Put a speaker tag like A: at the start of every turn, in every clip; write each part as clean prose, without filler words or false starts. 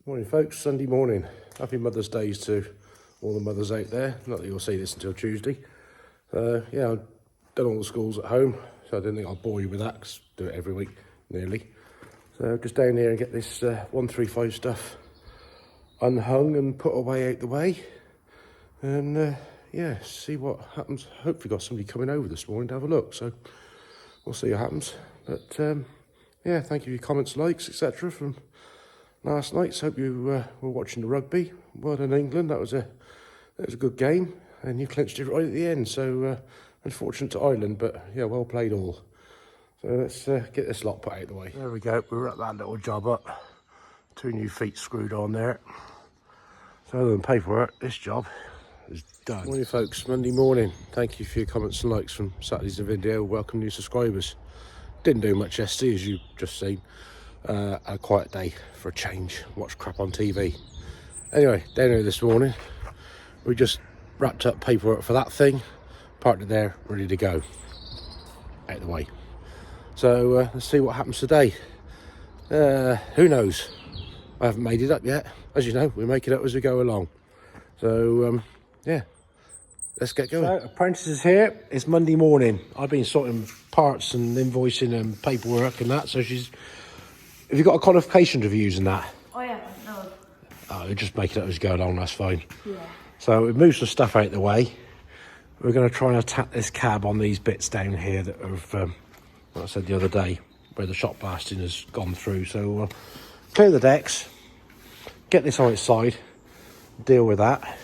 A: Morning folks, Sunday morning. Happy Mother's Day to all the mothers out there. Not that you'll see this until Tuesday. Yeah, I've done all the schools at home, so I didn't think I'd bore you with that, 'cause I do it every week, nearly. So just down here and get this 135 stuff unhung and put away out the way. And yeah, see what happens. Hopefully got somebody coming over this morning to have a look, so we'll see what happens. But yeah, thank you for your comments, likes, etc. from last night. So hope you were watching the rugby. Well done, England. That was a good game, and you clinched it right at the end. So unfortunate to Ireland, but yeah, well played all. So let's get this lot put out of the way. There we go. We wrapped that little job up. 2 new feet screwed on there. So other than paperwork, this job is done. Morning, folks. Monday morning. Thank you for your comments and likes from Saturday's video. Welcome new subscribers. Didn't do much yesterday, as you just seen. A quiet day for a change. Watch crap on TV. Anyway, down here this morning, we just wrapped up paperwork for that thing, parked it there, ready to go. Out of the way. So let's see what happens today. Who knows? I haven't made it up yet. As you know, we make it up as we go along. So yeah, let's get going. So, Apprentice is here. It's Monday morning. I've been sorting parts and invoicing and paperwork and that. So she's. Have you got a qualification reviews and that?
B: I haven't, no.
A: Oh, we just make it up as you go along, that's fine.
B: Yeah.
A: So we've moved some stuff out of the way. We're going to try and attack this cab on these bits down here that have, what I said the other day, where the shot blasting has gone through. So we'll clear the decks, get this on its side, deal with that.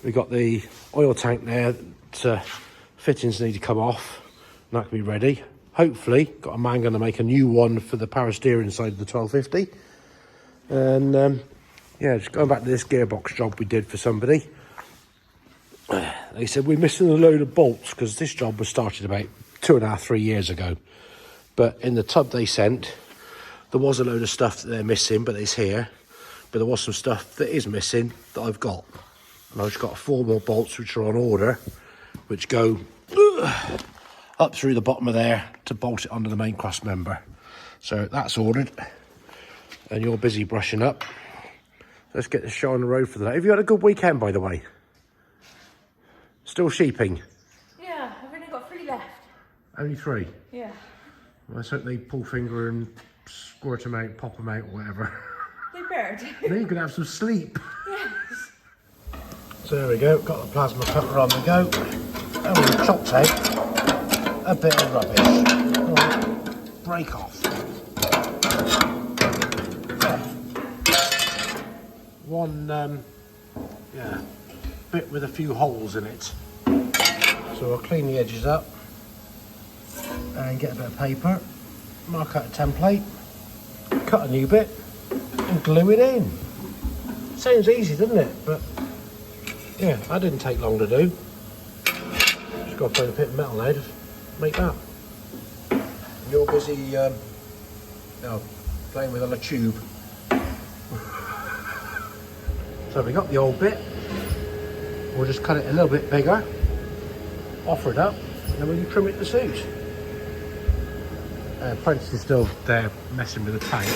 A: We've got the oil tank there that fittings need to come off, and that can be ready. Hopefully, got a man going to make a new one for the power steering side of the 1250. And yeah, just going back to this gearbox job we did for somebody. They said we're missing a load of bolts because this job was started about 2.5, 3 years ago. But in the tub they sent, there was a load of stuff that they're missing, but it's here. But there was some stuff that is missing that I've got. And I've just got 4 more bolts which are on order, which go up through the bottom of there to bolt it onto the main cross member. So that's ordered, and you're busy brushing up. Let's get the show on the road for the day. Have you had a good weekend, by the way? Still sheeping?
B: Yeah, I've only got 3 left.
A: Only 3?
B: Yeah.
A: Well, let's hope they pull finger and squirt them out, pop them out, or whatever.
B: They bird.
A: Then you can have some sleep.
B: Yes.
A: So there we go, got the plasma cutter on the go. And we've chopped out a bit of rubbish. Right, break off. One yeah, bit with a few holes in it. So I'll clean the edges up and get a bit of paper, mark out a template, cut a new bit and glue it in. Sounds easy, doesn't it? But yeah, that didn't take long to do. Just got to find a bit of metal now to make that. And you're busy playing with a tube. So we got the old bit. We'll just cut it a little bit bigger, offer it up, and then we can trim it to suit. Apprentice is still there messing with the tank,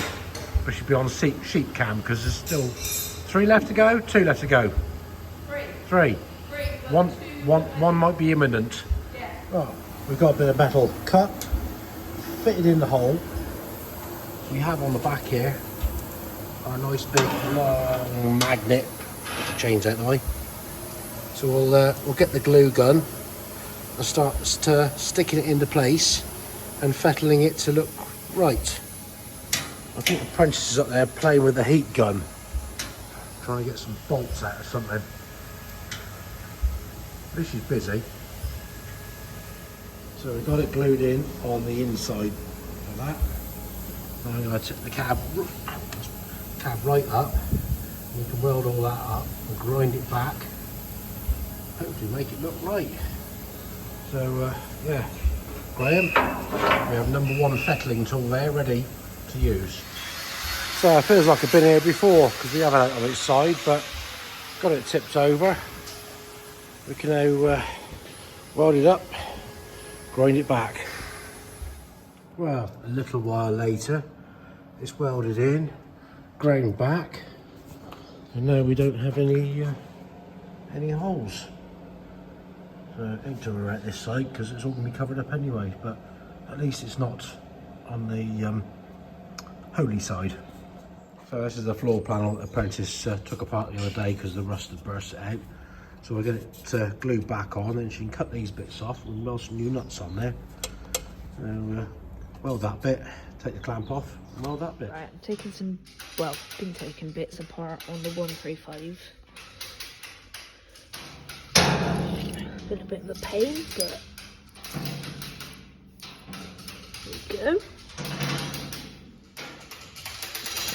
A: but she'll be on sheep cam because there's still 3 left to go, 2 left to go. 3. One might be imminent.
B: Yeah.
A: Oh, we've got a bit of metal cut, fitted in the hole. We have on the back here our nice big long magnet. Get the chains out of the way. So we'll get the glue gun and start sticking it into place and fettling it to look right. I think Apprentice is up there playing with the heat gun, trying to get some bolts out of something. This is busy. So we've got it glued in on the inside of that. Now I'm going to tip the cab right up. We can weld all that up and grind it back. Hopefully make it look right. So yeah, Graham, we have #1 fettling tool there ready to use. So it feels like I've been here before because we have it on its side, but got it tipped over. We can now weld it up, grind it back. Well, a little while later, it's welded in, ground back, And now we don't have any holes. So I ain't to worry about this side because it's all going to be covered up anyway, but at least it's not on the holy side. So this is the floor panel that Apprentice took apart the other day because the rust had burst it out. So we'll get it glued back on, and she can cut these bits off and weld some new nuts on there. So weld that bit, take the clamp off, and weld that bit.
B: Right, I'm taking some, well, been taking bits apart on the 135. Been a bit of a pain, but there we go.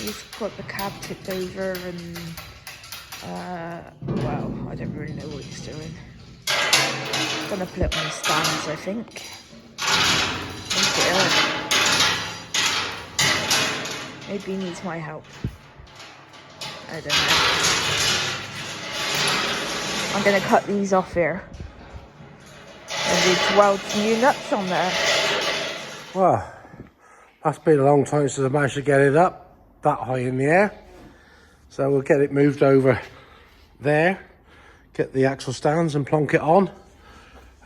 B: He's got the cab tipped over and well, I don't really know what he's doing. Gonna put it on the stands, I think. Maybe he needs my help. I don't know. I'm gonna cut these off here. And need to weld some new nuts on there.
A: Well, that's been a long time since I managed to get it up that high in the air. So we'll get it moved over there, get the axle stands and plonk it on.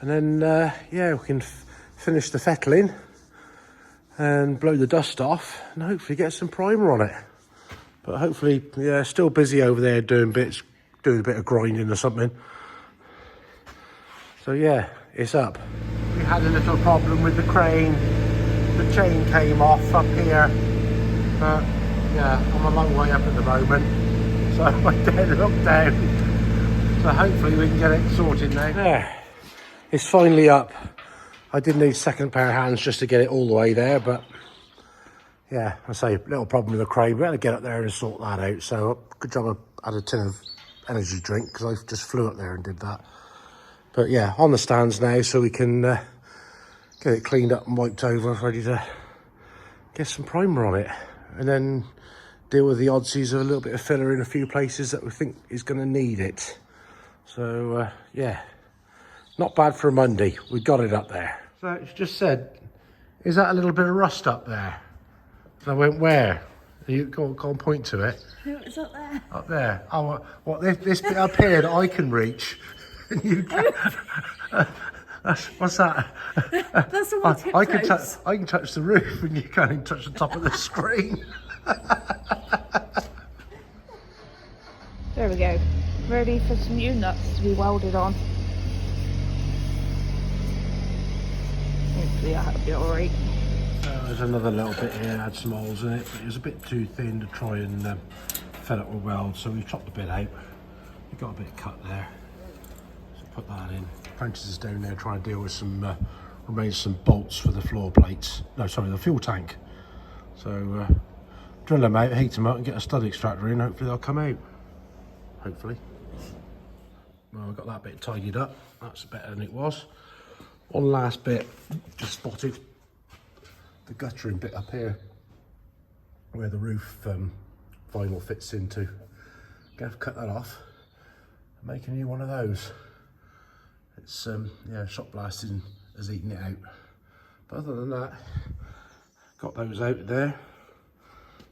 A: And then, yeah, we can finish the fettling and blow the dust off and hopefully get some primer on it. But hopefully, yeah, still busy over there doing a bit of grinding or something. So yeah, it's up. We had a little problem with the crane. The chain came off up here. But yeah, I'm a long way up at the moment. So I dare look down. So hopefully we can get it sorted now. There, it's finally up. I did need a second pair of hands just to get it all the way there, but yeah, I say, little problem with the crane. We had to get up there and sort that out. So good job I had a tin of energy drink because I just flew up there and did that. But yeah, on the stands now, so we can get it cleaned up and wiped over, ready to get some primer on it. And then deal with the oddsies of a little bit of filler in a few places that we think is going to need it. So yeah, not bad for a Monday. We got it up there. So it's just said, is that a little bit of rust up there? So I went, where? You can't point to it.
B: It's up there.
A: Up there. Oh, what this bit up here that I can reach, and you can. What's that?
B: That's the one.
A: I can touch the roof, and you can't even touch the top of the screen.
B: There we go. Ready for some new nuts to be welded on. Hopefully that'll be alright.
A: There's another little bit here, had some holes in it, but it was a bit too thin to try and fill it with weld, so we chopped a bit out. We got a bit cut there, so put that in. Apprentice is down there trying to deal with some some bolts for the floor plates. No, sorry, the fuel tank. So drill them out, heat them up, and get a stud extractor in. Hopefully they'll come out. Hopefully. Well, we've got that bit tidied up. That's better than it was. One last bit, just spotted the guttering bit up here where the roof vinyl fits into. Gonna have to cut that off and make a new one of those. It's yeah, shot blasting has eaten it out, but other than that, got those out there.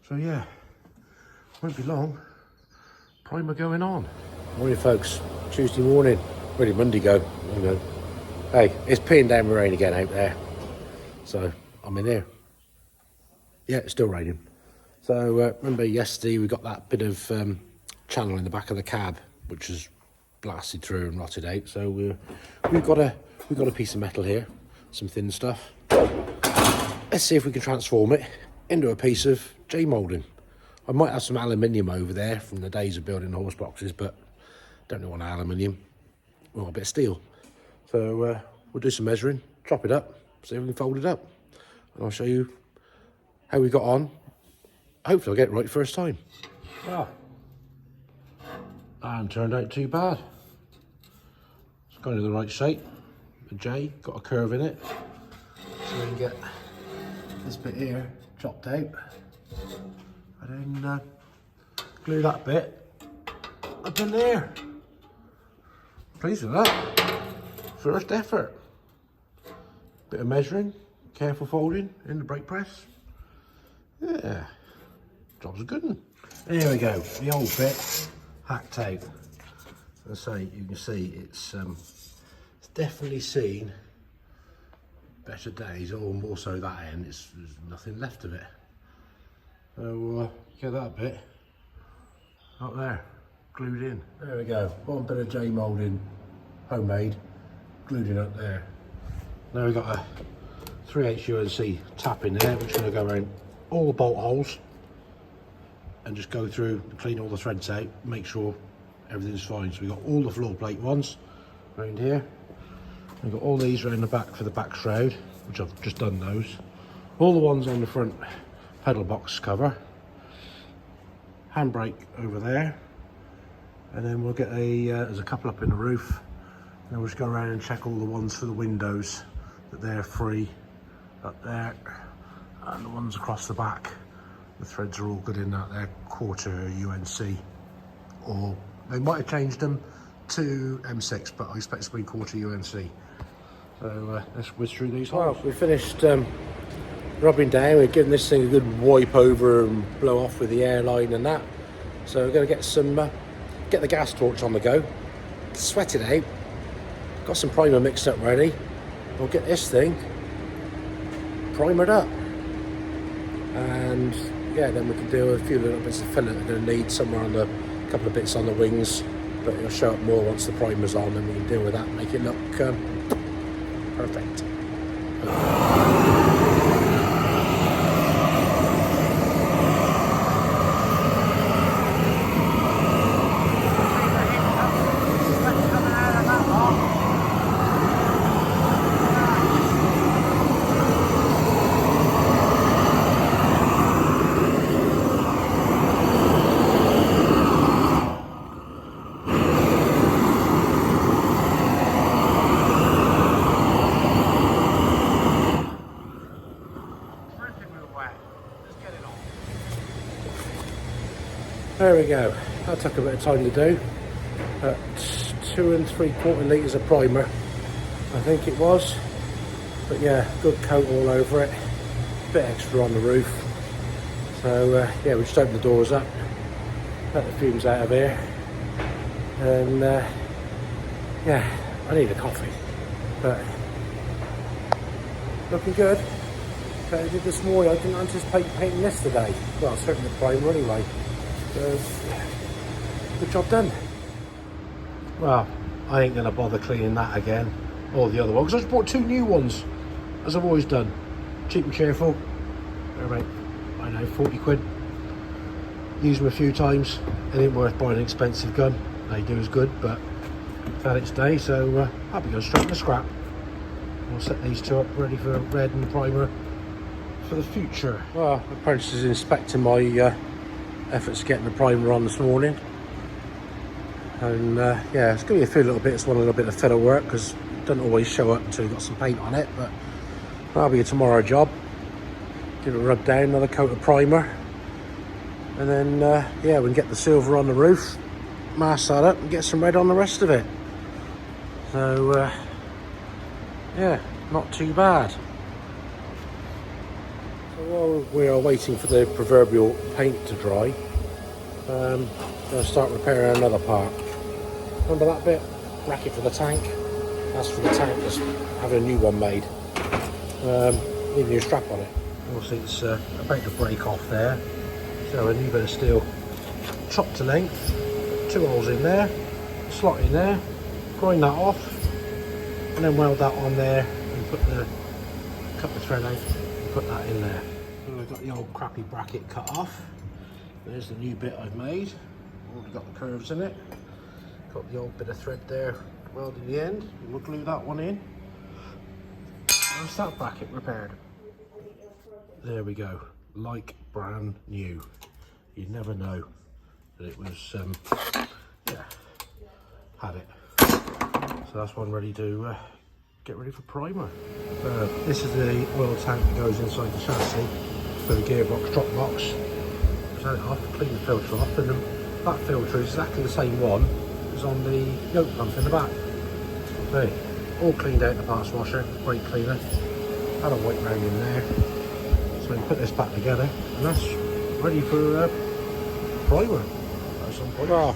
A: So yeah, won't be long. Primer going on. Morning folks, Tuesday morning, really Monday go, you know. Hey, it's peeing down with rain again out there, so I'm in here. Yeah, it's still raining. So remember yesterday we got that bit of channel in the back of the cab which was blasted through and rotted out. So we've got a piece of metal here, some thin stuff. Let's see if we can transform it into a piece of J-moulding. I might have some aluminium over there from the days of building horse boxes, but don't know on aluminium. We want a bit of steel. So we'll do some measuring, chop it up, see if we can fold it up. And I'll show you how we got on. Hopefully I'll get it right first time. Well, that hasn't turned out too bad. It's kind of the right shape. The J, got a curve in it. So we can get this bit here chopped out. And then glue that bit up in there. Pleased with that. First effort. Bit of measuring, careful folding in the brake press. Yeah, job's a good one. There we go, the old bit hacked out. And so you can see it's definitely seen better days, or more so that end. There's nothing left of it. So get that bit up there, glued in. There we go. One bit of J moulding, homemade, glued in up there. Now we've got a 3/8 UNC tap in there, which is going to go around all the bolt holes and just go through and clean all the threads out, make sure everything's fine. So we've got all the floor plate ones around here. We've got all these around the back for the back shroud, which I've just done those. All the ones on the front pedal box cover. Handbrake over there. And then we'll get there's a couple up in the roof. And then we'll just go around and check all the ones for the windows, that they're free up there. And the ones across the back, the threads are all good in that. They're quarter UNC. Or they might have changed them to M6, but I expect it to be quarter UNC. So let's whiz through these holes. Well, we finished rubbing down. We've given this thing a good wipe over and blow off with the airline and that. So we're going to get some, get the gas torch on the go, sweat it out. Got some primer mixed up ready. We'll get this thing primered up, and yeah, then we can do a few little bits of filling that we're going to need somewhere on the couple of bits on the wings, but it'll show up more once the primer's on, and we can deal with that, make it look perfect. There we go. That took a bit of time to do. 2 3/4 litres of primer, I think it was. But yeah, good coat all over it. Bit extra on the roof. So yeah, we just open the doors up, let the fumes out of here, and yeah, I need a coffee. But looking good. But I did this morning. I didn't anticipate painting this today. Well, certainly the primer anyway. So, good job done. Well, I ain't gonna bother cleaning that again, or the other one, because I just bought 2 new ones, as I've always done. Cheap and cheerful. They're about, I don't know, 40 quid. Used them a few times. It ain't worth buying an expensive gun. They do as good, but it's had its day, so I'll be going straight in the scrap. We'll set these 2 up ready for red and primer for the future. Well, Apprentice is inspecting my efforts getting the primer on this morning, and yeah, it's going to be a few little bits, one little bit of filler work, because it doesn't always show up until you've got some paint on it, but that'll be a tomorrow job. Give it a rub down, another coat of primer, and then yeah, we can get the silver on the roof, mask that up and get some red on the rest of it. So yeah, not too bad. While we are waiting for the proverbial paint to dry, I'm going to start repairing another part. Remember that bit? Bracket for the tank? That's for the tank, just having a new one made. Need a new strap on it. Obviously it's about to break off there. So a new bit of steel chopped to length, 2 holes in there, slot in there, grind that off, and then weld that on there and cut the thread out and put that in there. So I've got the old crappy bracket cut off. There's the new bit I've made. Already got the curves in it. Got the old bit of thread there welded in the end. And we'll glue that one in. There's that bracket repaired. There we go. Like brand new. You'd never know that it was, yeah, had it. So that's one ready to get ready for primer. This is the oil tank that goes inside the chassis for the gearbox drop box. Turn it off, clean the filter off, and that filter is exactly the same one as on the yoke pump in the back. Okay, all cleaned out in the parts washer, brake cleaner, had a white round in there. So we put this back together, and that's ready for primer. Well,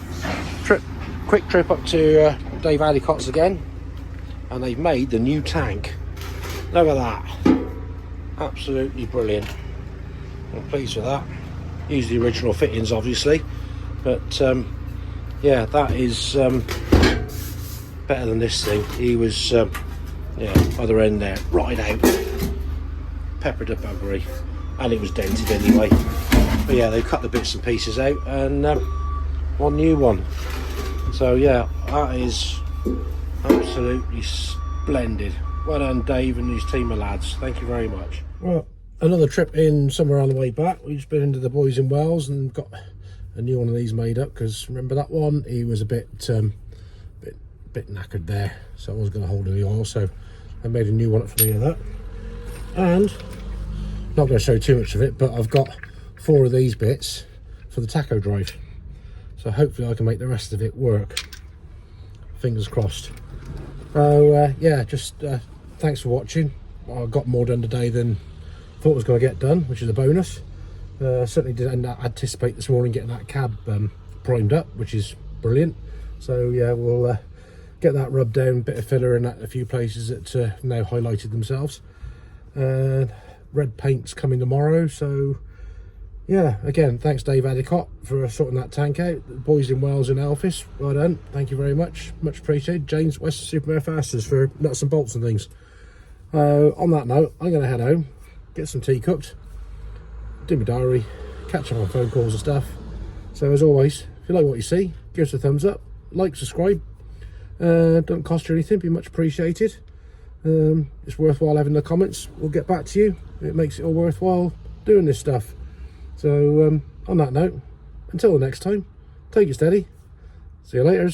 A: quick trip up to Dave Addicott's again, and they've made the new tank. Look at that, absolutely brilliant. I'm pleased with that. Use the original fittings obviously, but yeah, that is better than this thing. He was yeah, other end there, right out, peppered up buggery, and it was dented anyway. But yeah, they cut the bits and pieces out, and one new one. So yeah, that is absolutely splendid. Well done, Dave and his team of lads. Thank you very much. Well, another trip in somewhere on the way back. We've just been into the boys in Wales and got a new one of these made up, because remember that one, he was a bit knackered there, so I was going to hold the oil, so I made a new one up for me of that. And not going to show too much of it, but I've got 4 of these bits for the tacho drive, so hopefully I can make the rest of it work. Fingers crossed. So yeah, just thanks for watching. I got more done today than I thought was going to get done, which is a bonus. Certainly didn't anticipate this morning getting that cab primed up, which is brilliant. So yeah, we'll get that rubbed down, bit of filler in a few places that now highlighted themselves. Red paint's coming tomorrow, so yeah, again, thanks Dave Addicott for sorting that tank out. The boys in Wales and Elphis, well done, thank you very much, much appreciated. James West Supermare Fasteners for nuts and bolts and things. On that note, I'm going to head home, get some tea cooked, do my diary, catch up on phone calls and stuff. So as always, if you like what you see, give us a thumbs up, like, subscribe. Don't cost you anything, be much appreciated. It's worthwhile having the comments. We'll get back to you. It makes it all worthwhile doing this stuff. So on that note, until the next time, take it steady. See you later.